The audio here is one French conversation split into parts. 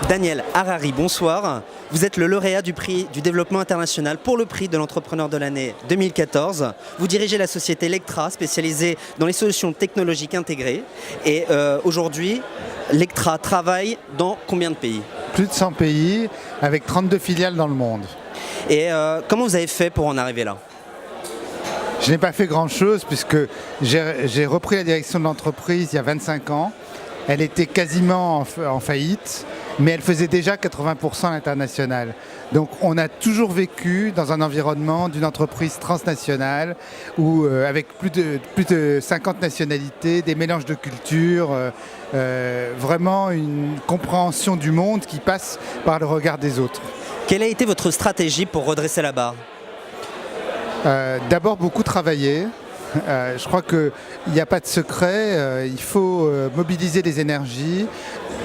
Daniel Harari, bonsoir. Vous êtes le lauréat du prix du développement international pour le prix de l'entrepreneur de l'année 2014. Vous dirigez la société Lectra, spécialisée dans les solutions technologiques intégrées. Et aujourd'hui, Lectra travaille dans combien de pays? Plus de 100 pays, avec 32 filiales dans le monde. Et comment vous avez fait pour en arriver là? Je n'ai pas fait grand-chose puisque j'ai repris la direction de l'entreprise il y a 25 ans. Elle était quasiment en faillite, mais elle faisait déjà 80% à l'international. Donc on a toujours vécu dans un environnement d'une entreprise transnationale où, avec plus de 50 nationalités, des mélanges de cultures, vraiment une compréhension du monde qui passe par le regard des autres. Quelle a été votre stratégie pour redresser la barre? D'abord beaucoup travailler. Je crois qu'il n'y a pas de secret, il faut mobiliser les énergies.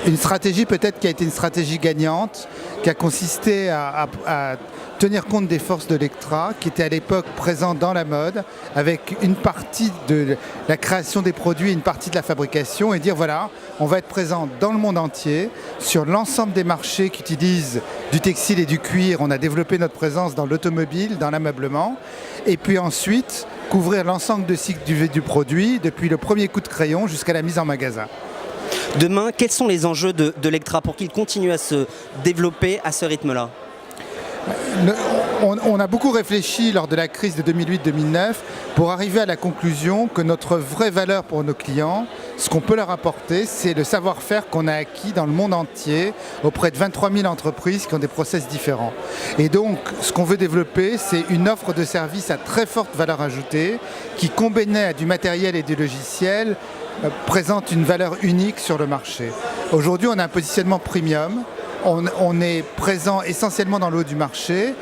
Une stratégie peut-être qui a été une stratégie gagnante, qui a consisté à tenir compte des forces de Lectra, qui étaient à l'époque présentes dans la mode, avec une partie de la création des produits, une partie de la fabrication, et dire voilà, on va être présent dans le monde entier, sur l'ensemble des marchés qui utilisent du textile et du cuir. On a développé notre présence dans l'automobile, dans l'ameublement, et puis ensuite couvrir l'ensemble de cycle du produit, depuis le premier coup de crayon jusqu'à la mise en magasin. Demain, quels sont les enjeux de Lectra pour qu'il continue à se développer à ce rythme-là? On a beaucoup réfléchi lors de la crise de 2008-2009 pour arriver à la conclusion que notre vraie valeur pour nos clients, ce qu'on peut leur apporter, c'est le savoir-faire qu'on a acquis dans le monde entier auprès de 23 000 entreprises qui ont des process différents. Et donc, ce qu'on veut développer, c'est une offre de services à très forte valeur ajoutée qui, combinée à du matériel et du logiciel, présente une valeur unique sur le marché. Aujourd'hui, on a un positionnement premium. On est présent essentiellement dans le haut du marché,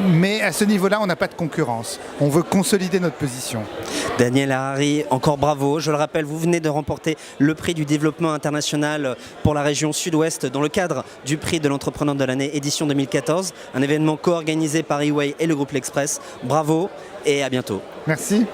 mais à ce niveau-là, on n'a pas de concurrence. On veut consolider notre position. Daniel Harari, encore bravo. Je le rappelle, vous venez de remporter le prix du développement international pour la région Sud-Ouest dans le cadre du prix de l'entrepreneur de l'année édition 2014, un événement co-organisé par EY et le groupe L'Express. Bravo et à bientôt. Merci.